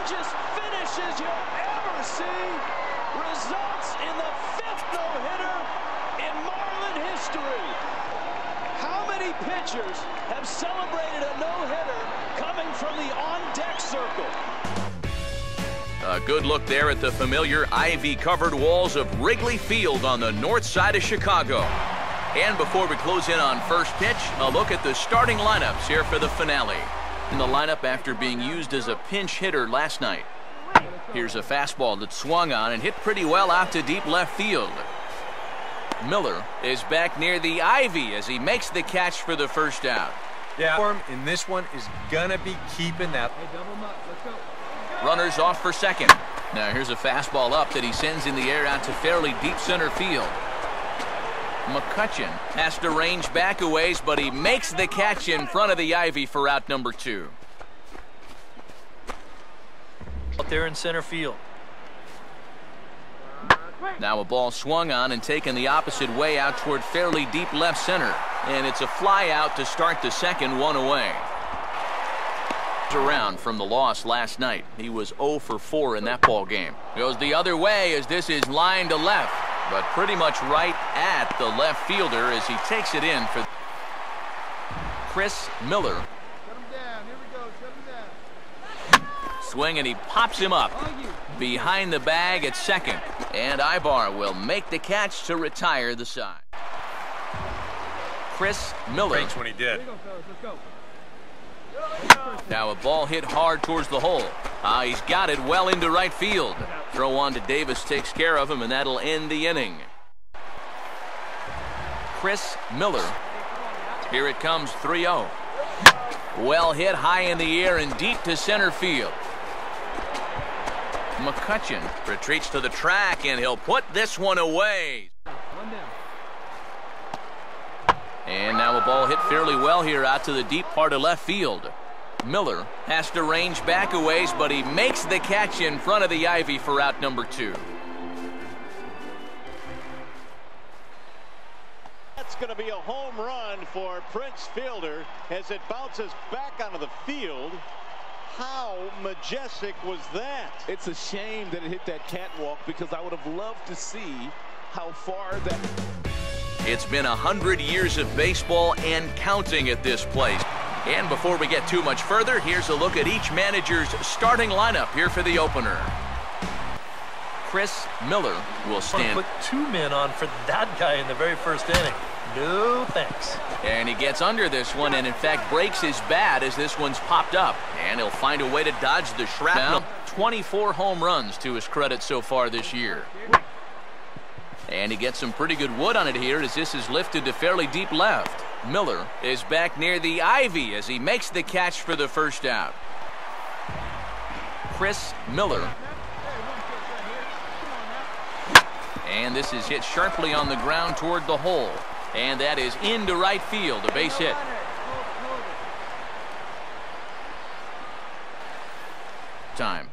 strangest finishes you'll ever see results in the 5th no-hitter in Marlin history. How many pitchers have celebrated a no-hitter coming from the on-deck circle? A good look there at the familiar ivy-covered walls of Wrigley Field on the north side of Chicago. And before we close in on first pitch, a look at the starting lineups here for the finale. In the lineup after being used as a pinch hitter last night. Here's a fastball that swung on and hit pretty well out to deep left field. Miller is back near the ivy as he makes the catch for the first out. Yeah, in this one is gonna be keeping that. Runners off for second. Now here's a fastball up that he sends in the air out to fairly deep center field. McCutchen has to range back a ways, but he makes the catch in front of the ivy for out number 2. Out there in center field. Now a ball swung on and taken the opposite way out toward fairly deep left center. And it's a fly out to start the second, 1 away. Around from the loss last night. He was 0 for 4 in that ball game. Goes the other way as this is lined to left, but pretty much right at the left fielder as he takes it in for Chris Miller. Shut him down. Here we go. Shut him down. Swing and he pops him up behind the bag at second, and Ibar will make the catch to retire the side. Chris Miller. Thanks when he did. Let's go. Now a ball hit hard towards the hole. He's got it well into right field. Throw on to Davis takes care of him, and that'll end the inning. Chris Miller. Here it comes, 3-0. Well hit high in the air and deep to center field. McCutchen retreats to the track, and he'll put this one away. And now a ball hit fairly well here out to the deep part of left field. Miller has to range back a ways, but he makes the catch in front of the ivy for out number 2. That's going to be a home run for Prince Fielder as it bounces back onto the field. How majestic was that? It's a shame that it hit that catwalk because I would have loved to see how far that... It's been 100 years of baseball and counting at this place. And before we get too much further, here's a look at each manager's starting lineup here for the opener. Chris Miller will stand. Put 2 men on for that guy in the very first inning. No thanks. And he gets under this one and in fact breaks his bat as this one's popped up. And he'll find a way to dodge the shrapnel. 24 home runs to his credit so far this year. And he gets some pretty good wood on it here as this is lifted to fairly deep left. Miller is back near the ivy as he makes the catch for the first out. Chris Miller. And this is hit sharply on the ground toward the hole. And that is into right field, a base hit. Time.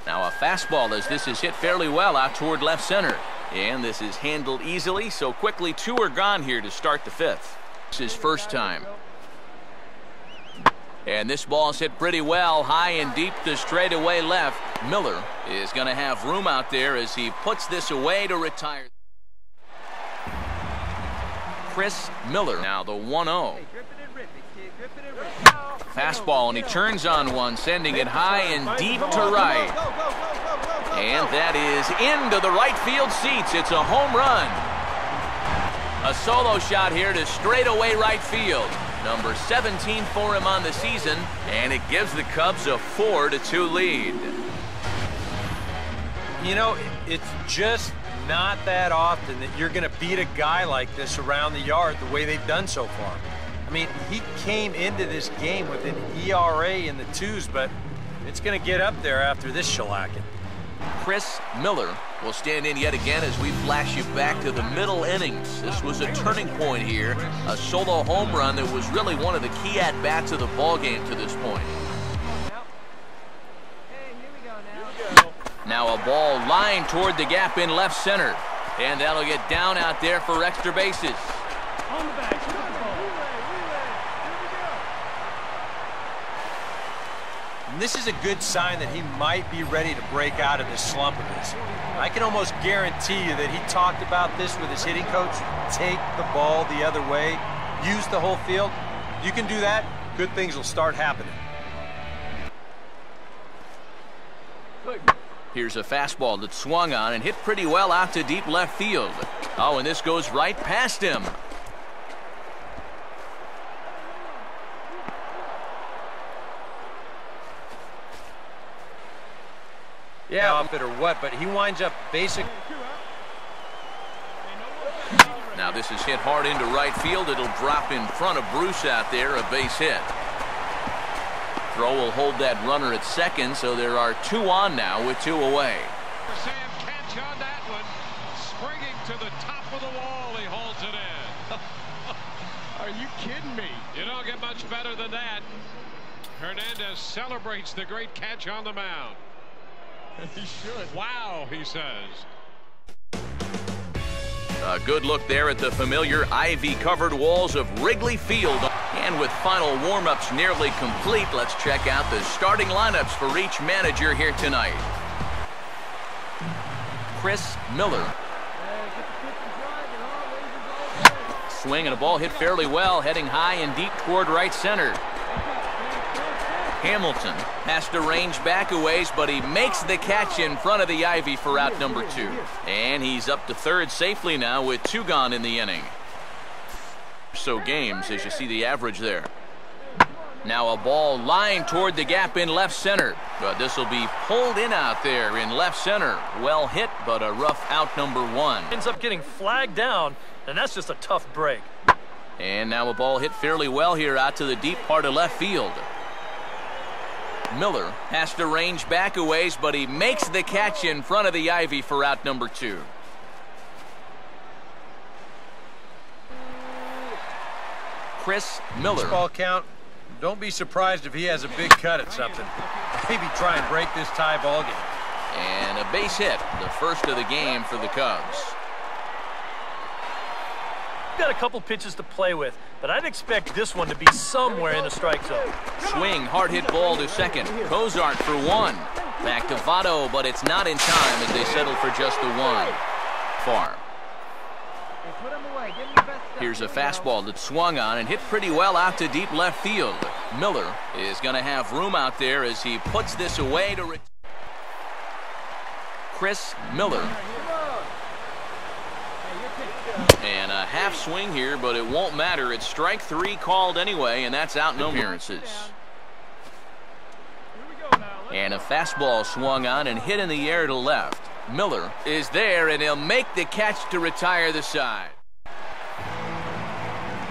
Now a fastball as this is hit fairly well out toward left center. And this is handled easily, so quickly 2 are gone here to start the 5th. This is first time. And this ball's hit pretty well, high and deep to straightaway left. Miller is going to have room out there as he puts this away to retire. Chris Miller, now the 1-0. Fastball, and he turns on one, sending it high and deep to right. And that is into the right field seats. It's a home run. A solo shot here to straightaway right field. Number 17 for him on the season, and it gives the Cubs a 4-2 lead. You know, it's just not that often that you're going to beat a guy like this around the yard the way they've done so far. I mean, he came into this game with an ERA in the 2s, but it's going to get up there after this shellacking. Chris Miller will stand in yet again as we flash you back to the middle innings. This was a turning point here, a solo home run that was really one of the key at-bats of the ball game to this point. Now a ball lined toward the gap in left center, and that'll get down out there for extra bases. And this is a good sign that he might be ready to break out of this slump of his. I can almost guarantee you that he talked about this with his hitting coach. Take the ball the other way. Use the whole field. You can do that, good things will start happening. Here's a fastball that swung on and hit pretty well out to deep left field. Oh, and this goes right past him. Yeah, off it or what, but he winds up basic. Now this is hit hard into right field. It'll drop in front of Bruce out there, a base hit. Throw will hold that runner at second, so there are 2 on now with 2 away. Sam catch on that one, springing to the top of the wall. He holds it in. Are you kidding me? You don't get much better than that. Hernandez celebrates the great catch on the mound. He should. Wow, he says. A good look there at the familiar ivy-covered walls of Wrigley Field. And with final warm-ups nearly complete, let's check out the starting lineups for each manager here tonight. Chris Miller. Swing and a ball hit fairly well, heading high and deep toward right center. Hamilton has to range back a ways, but he makes the catch in front of the ivy for out number 2. And he's up to third safely now with 2 gone in the inning. So games as you see the average there. Now a ball lined toward the gap in left center, but this will be pulled in out there in left center. Well hit, but a rough out number 1. Ends up getting flagged down, and that's just a tough break. And now a ball hit fairly well here out to the deep part of left field. Miller has to range back a ways, but he makes the catch in front of the ivy for out number 2. Chris Miller. Ball count. Don't be surprised if he has a big cut at something. Maybe try and break this tie ball game. And a base hit, the first of the game for the Cubs. Got a couple pitches to play with, but I'd expect this one to be somewhere in the strike zone. Swing, hard hit ball to second. Cozart for 1. Back to Votto, but it's not in time as they settle for just the 1. Farm. Here's a fastball that swung on and hit pretty well out to deep left field. Miller is going to have room out there as he puts this away to Chris Miller. And a half swing here, but it won't matter. It's strike 3 called anyway, and that's out no appearances. And a fastball swung on and hit in the air to left. Miller is there, and he'll make the catch to retire the side.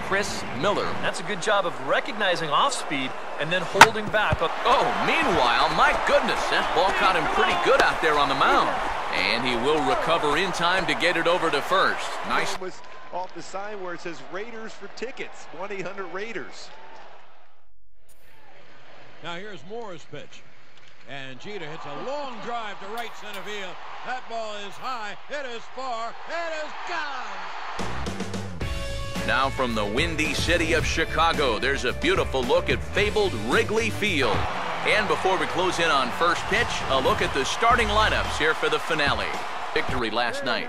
Chris Miller. That's a good job of recognizing off speed and then holding back. Oh, meanwhile, my goodness, that ball caught him pretty good out there on the mound. And he will recover in time to get it over to first. Nice. Was off the sign where it says Raiders for tickets. 1-800-RAIDERS. Now here's Moore's pitch. And Jeter hits a long drive to right center field. That ball is high. It is far. It is gone. Now from the windy city of Chicago, there's a beautiful look at fabled Wrigley Field. And before we close in on first pitch, a look at the starting lineups here for the finale. Victory last night.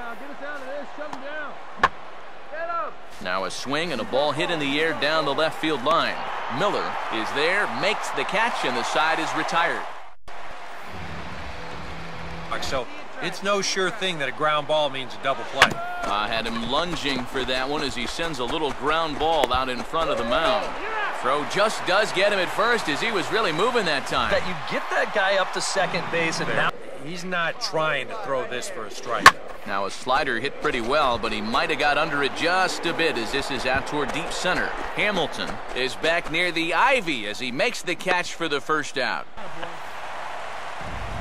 Now a swing and a ball hit in the air down the left field line. Miller is there, makes the catch, and the side is retired. So it's no sure thing that a ground ball means a double play. I had him lunging for that one as he sends a little ground ball out in front of the mound. Throw just does get him at first as he was really moving that time. That you get that guy up to second base, and now he's not trying to throw this for a strike. Now a slider hit pretty well, but he might have got under it just a bit as this is out toward deep center. Hamilton is back near the ivy as he makes the catch for the first out.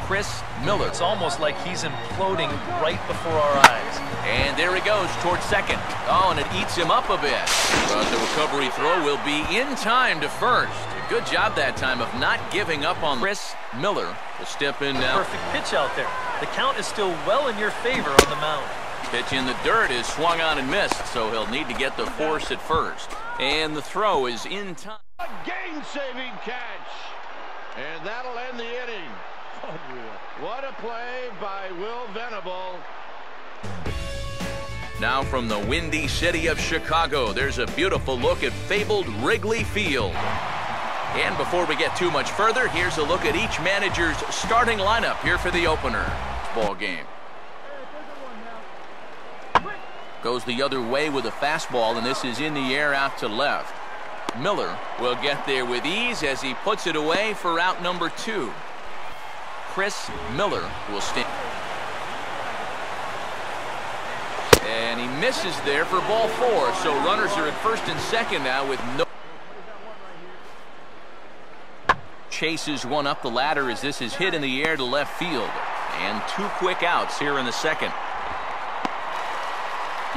Chris Miller. It's almost like he's imploding right before our eyes. And there he goes towards second. Oh, and it eats him up a bit. But the recovery throw will be in time to first. A good job that time of not giving up on Chris Miller. To step in now. Perfect pitch out there. The count is still well in your favor on the mound. Pitch in the dirt is swung on and missed, so he'll need to get the force at first. And the throw is in time. A game-saving catch. And that'll end the inning. What a play by Will Venable. Now from the windy city of Chicago, there's a beautiful look at fabled Wrigley Field. And before we get too much further, here's a look at each manager's starting lineup here for the opener ball game. Goes the other way with a fastball, and this is in the air out to left. Miller will get there with ease as he puts it away for out number 2. Chris Miller will stand. And he misses there for ball 4. So runners are at first and second now with no. Chases one up the ladder as this is hit in the air to left field. And 2 quick outs here in the second.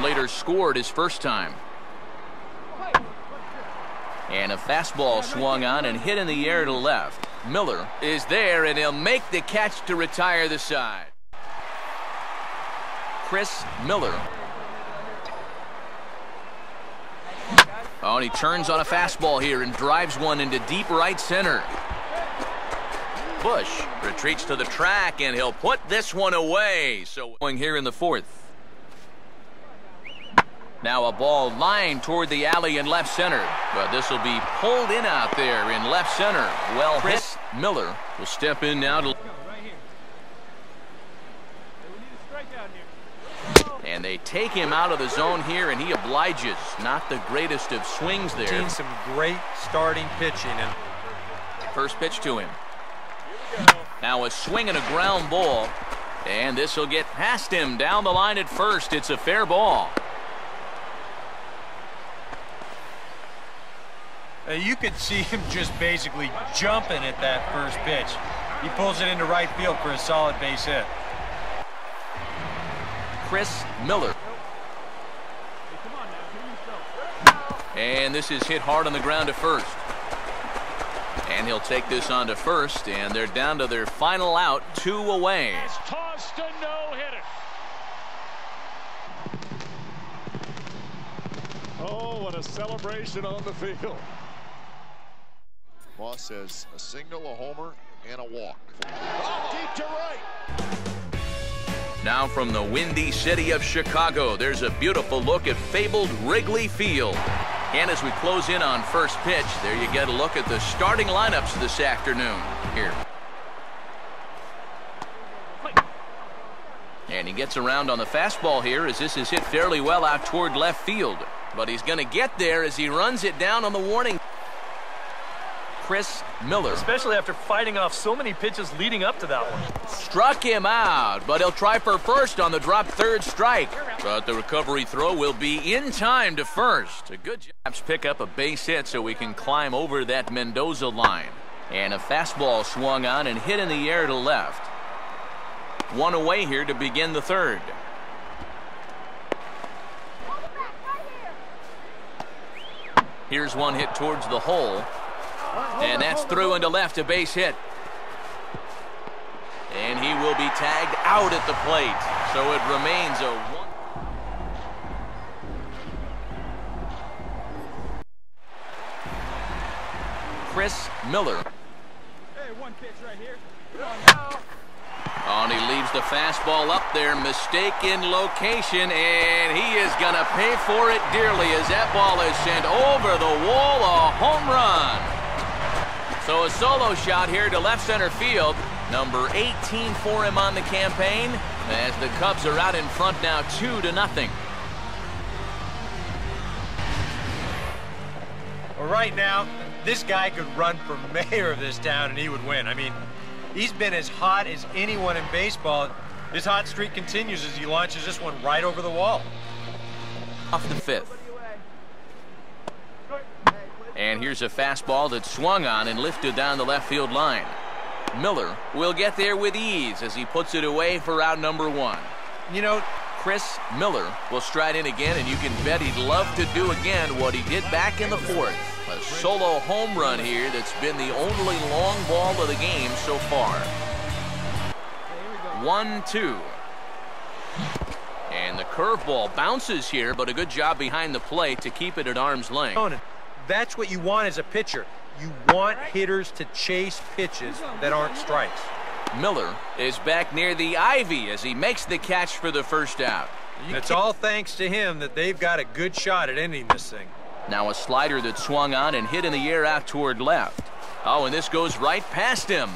Later scored his first time. And a fastball swung on and hit in the air to left. Miller is there, and he'll make the catch to retire the side. Chris Miller. Oh, and he turns on a fastball here and drives one into deep right center. Bush retreats to the track, and he'll put this one away. So going here in the 4th. Now a ball lined toward the alley in left center, but this will be pulled in out there in left center. Well, Chris Miller will step in now to. And they take him out of the zone here, and he obliges. Not the greatest of swings there. Seen some great starting pitching. And first pitch to him. Now a swing and a ground ball, and this will get past him down the line at first. It's a fair ball. You could see him just basically jumping at that first pitch. He pulls it into right field for a solid base hit. Chris Miller. And this is hit hard on the ground to first. And he'll take this on to first, and they're down to their final out, 2 away. It's tossed a no-hitter. Oh, what a celebration on the field. Moss says a single, a homer, and a walk. Oh, deep to right. Now from the windy city of Chicago, there's a beautiful look at fabled Wrigley Field. And as we close in on first pitch, there you get a look at the starting lineups this afternoon here. And he gets around on the fastball here as this is hit fairly well out toward left field. But he's going to get there as he runs it down on the warning. Chris Miller. Especially after fighting off so many pitches leading up to that one. Struck him out, but he'll try for first on the drop third strike. But the recovery throw will be in time to first. A good job. Pick up a base hit so we can climb over that Mendoza line. And a fastball swung on and hit in the air to left. 1 away here to begin the 3rd. Here's one hit towards the hole. And that's through into left, a base hit. And he will be tagged out at the plate. So it remains a 1. Chris Miller. Hey, 1 pitch right here. Oh, and he leaves the fastball up there. Mistaken location, and he is going to pay for it dearly as that ball is sent over the wall, a home run. So a solo shot here to left center field. Number 18 for him on the campaign as the Cubs are out in front now 2-0. Well, right now, this guy could run for mayor of this town and he would win. I mean, he's been as hot as anyone in baseball. His hot streak continues as he launches this one right over the wall. Off the 5th. And here's a fastball that swung on and lifted down the left field line. Miller will get there with ease as he puts it away for out number 1. You know, Chris Miller will stride in again, and you can bet he'd love to do again what he did back in the 4th. A solo home run here that's been the only long ball of the game so far. 1-2. And the curveball bounces here, but a good job behind the plate to keep it at arm's length. that's what you want as a pitcher. You want hitters to chase pitches that aren't strikes. Miller is back near the ivy as he makes the catch for the first out. It's all thanks to him that they've got a good shot at ending this thing. Now a slider that swung on and hit in the air out toward left. Oh, and this goes right past him.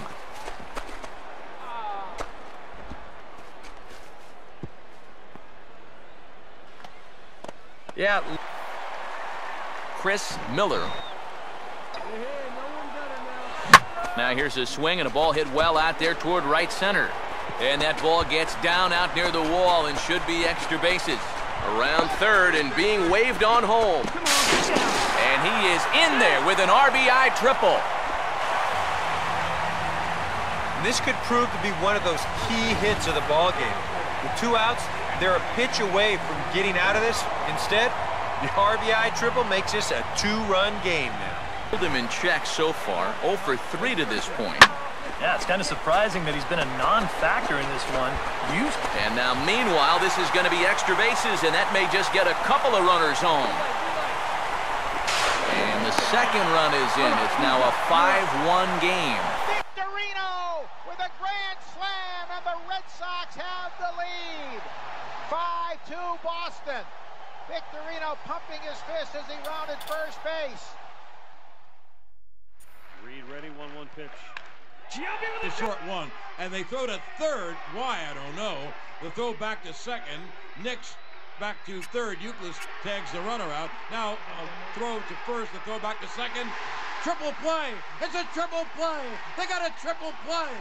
Yeah. Chris Miller. Now here's a swing and a ball hit well out there toward right center. And that ball gets down out near the wall and should be extra bases. Around third and being waved on home. And he is in there with an RBI triple. This could prove to be one of those key hits of the ball game. With 2 outs, they're a pitch away from getting out of this. Instead, the RBI triple makes this a 2-run game now. Hold him in check so far, 0 for 3 to this point. Yeah, it's kind of surprising that he's been a non-factor in this one. And now, meanwhile, this is going to be extra bases, and that may just get a couple of runners home. And the second run is in. It's now a 5-1 game. Victorino with a grand slam, and the Red Sox have the lead. 5-2 Boston. Victorino pumping his fist as he rounded first base. Reed ready, 1-1 pitch. The short one, and they throw to third. Why, I don't know. The throw back to second. Nix back to third. Euclid tags the runner out. Now a throw to first, the throw back to second. Triple play. It's a triple play. They got a triple play.